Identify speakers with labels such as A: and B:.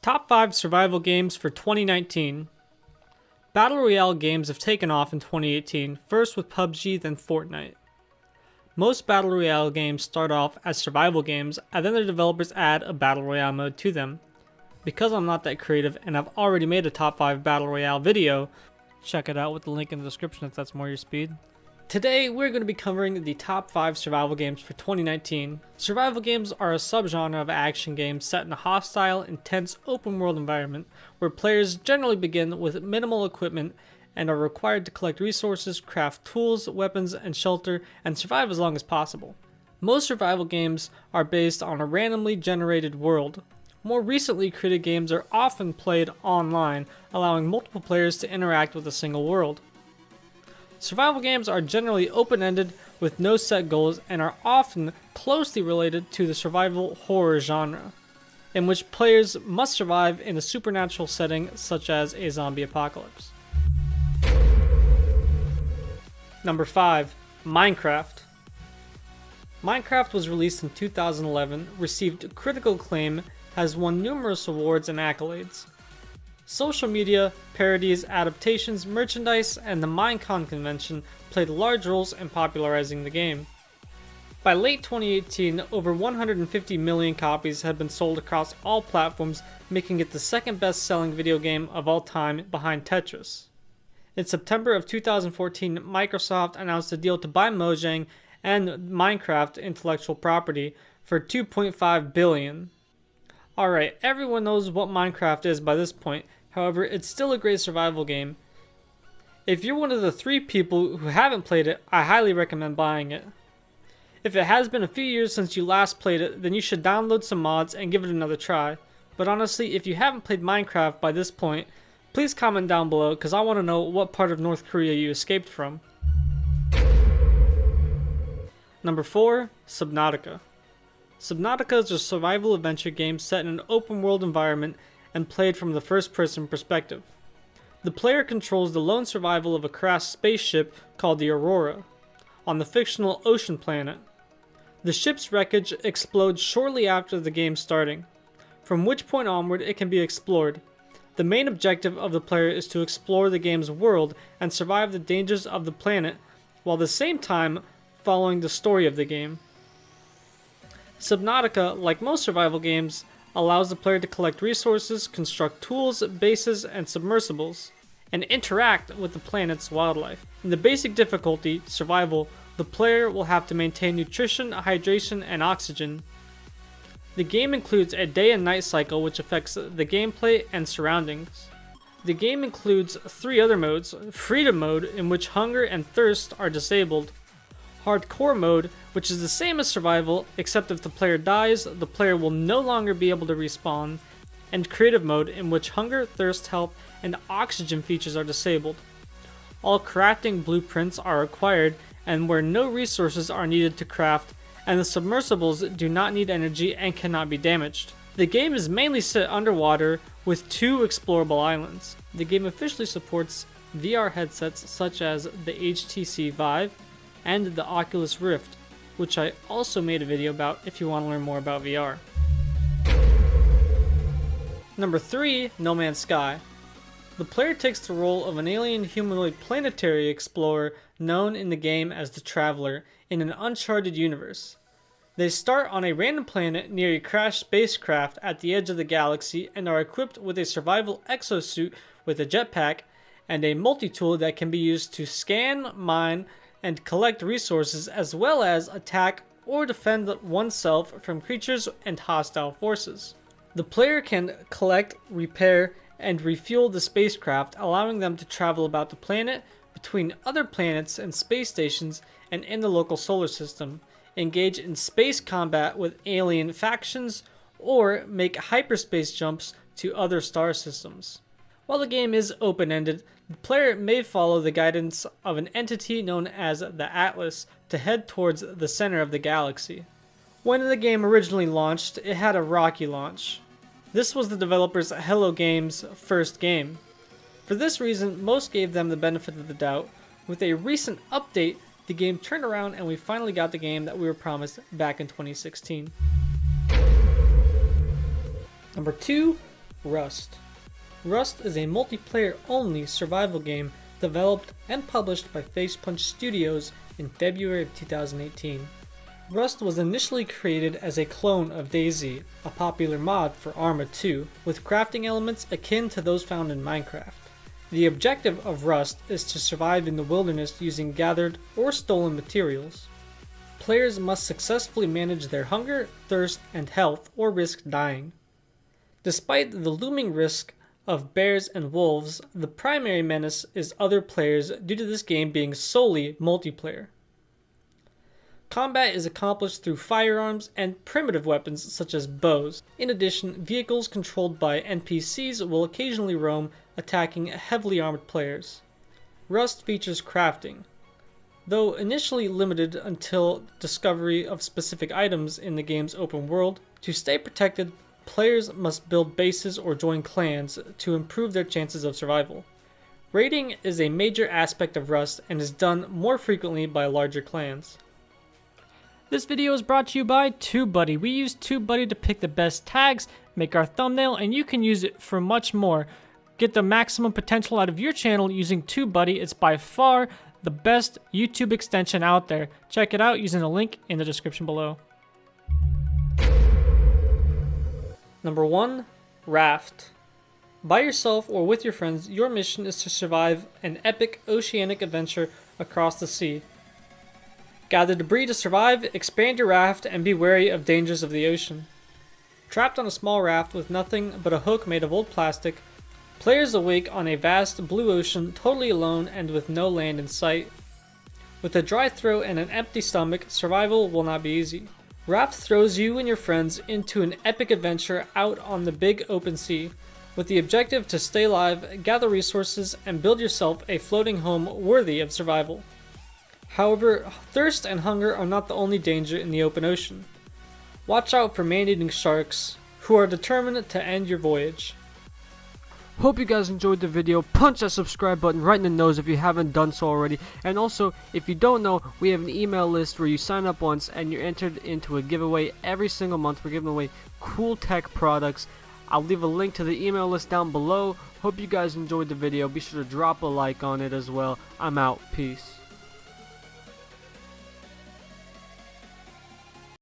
A: Top 5 survival games for 2019. Battle Royale games have taken off in 2018, first with PUBG, then Fortnite. Most Battle Royale games start off as survival games, and then the developers add a Battle Royale mode to them. Because I'm not that creative and I've already made a top 5 Battle Royale video, check it out with the link in the description if that's more your speed. Today, we're going to be covering the top 5 survival games for 2019. Survival games are a subgenre of action games set in a hostile, intense, open-world environment where players generally begin with minimal equipment and are required to collect resources, craft tools, weapons, and shelter, and survive as long as possible. Most survival games are based on a randomly generated world. More recently created games are often played online, allowing multiple players to interact with a single world. Survival games are generally open-ended with no set goals and are often closely related to the survival horror genre, in which players must survive in a supernatural setting such as a zombie apocalypse. Number 5. Minecraft. Minecraft was released in 2011, received critical acclaim, has won numerous awards and accolades. Social media, parodies, adaptations, merchandise, and the Minecon convention played large roles in popularizing the game. By late 2018, over 150 million copies had been sold across all platforms, making it the second best-selling video game of all time behind Tetris. In September of 2014, Microsoft announced a deal to buy Mojang and Minecraft intellectual property for $2.5 billion. Alright, everyone knows what Minecraft is by this point. However, it's still a great survival game. If you're one of the 3 people who haven't played it, I highly recommend buying it. If it has been a few years since you last played it, then you should download some mods and give it another try. But honestly, if you haven't played Minecraft by this point, please comment down below because I want to know what part of North Korea you escaped from. Number 4. Subnautica. Subnautica is a survival adventure game set in an open world environment and played from the first-person perspective. The player controls the lone survival of a crashed spaceship called the Aurora on the fictional ocean planet. The ship's wreckage explodes shortly after the game starting, from which point onward it can be explored. The main objective of the player is to explore the game's world and survive the dangers of the planet, while at the same time following the story of the game. Subnautica, like most survival games, allows the player to collect resources, construct tools, bases, and submersibles, and interact with the planet's wildlife. In the basic difficulty, survival, the player will have to maintain nutrition, hydration, and oxygen. The game includes a day and night cycle which affects the gameplay and surroundings. The game includes 3 other modes: Freedom Mode, in which hunger and thirst are disabled; Hardcore Mode, which is the same as Survival, except if the player dies, the player will no longer be able to respawn; and Creative Mode, in which hunger, thirst, health, and oxygen features are disabled. All crafting blueprints are required, and where no resources are needed to craft, and the submersibles do not need energy and cannot be damaged. The game is mainly set underwater with 2 explorable islands. The game officially supports VR headsets such as the HTC Vive and the Oculus Rift, which I also made a video about if you want to learn more about VR. Number 3. No Man's Sky. The player takes the role of an alien humanoid planetary explorer known in the game as the Traveler in an uncharted universe. They start on a random planet near a crashed spacecraft at the edge of the galaxy and are equipped with a survival exosuit with a jetpack and a multi-tool that can be used to scan, mine, and collect resources, as well as attack or defend oneself from creatures and hostile forces. The player can collect, repair, and refuel the spacecraft, allowing them to travel about the planet, between other planets and space stations, and in the local solar system, engage in space combat with alien factions, or make hyperspace jumps to other star systems. While the game is open-ended, the player may follow the guidance of an entity known as the Atlas to head towards the center of the galaxy. When the game originally launched, it had a rocky launch. This was the developers Hello Games' first game. For this reason, most gave them the benefit of the doubt. With a recent update, the game turned around and we finally got the game that we were promised back in 2016. Number 2, Rust. Rust is a multiplayer-only survival game developed and published by Facepunch Studios in February of 2018. Rust was initially created as a clone of DayZ, a popular mod for Arma 2, with crafting elements akin to those found in Minecraft. The objective of Rust is to survive in the wilderness using gathered or stolen materials. Players must successfully manage their hunger, thirst, and health or risk dying. Despite the looming risk of bears and wolves, the primary menace is other players due to this game being solely multiplayer. Combat is accomplished through firearms and primitive weapons such as bows. In addition, vehicles controlled by NPCs will occasionally roam, attacking heavily armored players. Rust features crafting. Though initially limited until discovery of specific items in the game's open world, to stay protected, players must build bases or join clans to improve their chances of survival. Raiding is a major aspect of Rust and is done more frequently by larger clans. This video is brought to you by TubeBuddy. We use TubeBuddy to pick the best tags, make our thumbnail, and you can use it for much more. Get the maximum potential out of your channel using TubeBuddy. It's by far the best YouTube extension out there. Check it out using the link in the description below. Number 1. Raft. By yourself or with your friends, your mission is to survive an epic oceanic adventure across the sea. Gather debris to survive, expand your raft, and be wary of dangers of the ocean. Trapped on a small raft with nothing but a hook made of old plastic, players awake on a vast blue ocean totally alone and with no land in sight. With a dry throat and an empty stomach, survival will not be easy. Raft throws you and your friends into an epic adventure out on the big open sea, with the objective to stay alive, gather resources, and build yourself a floating home worthy of survival. However, thirst and hunger are not the only danger in the open ocean. Watch out for man-eating sharks, who are determined to end your voyage.
B: Hope you guys enjoyed the video. Punch that subscribe button right in the nose if you haven't done so already. And also, if you don't know, we have an email list where you sign up once and you're entered into a giveaway every single month. We're giving away cool tech products. I'll leave a link to the email list down below. Hope you guys enjoyed the video. Be sure to drop a like on it as well. I'm out. Peace.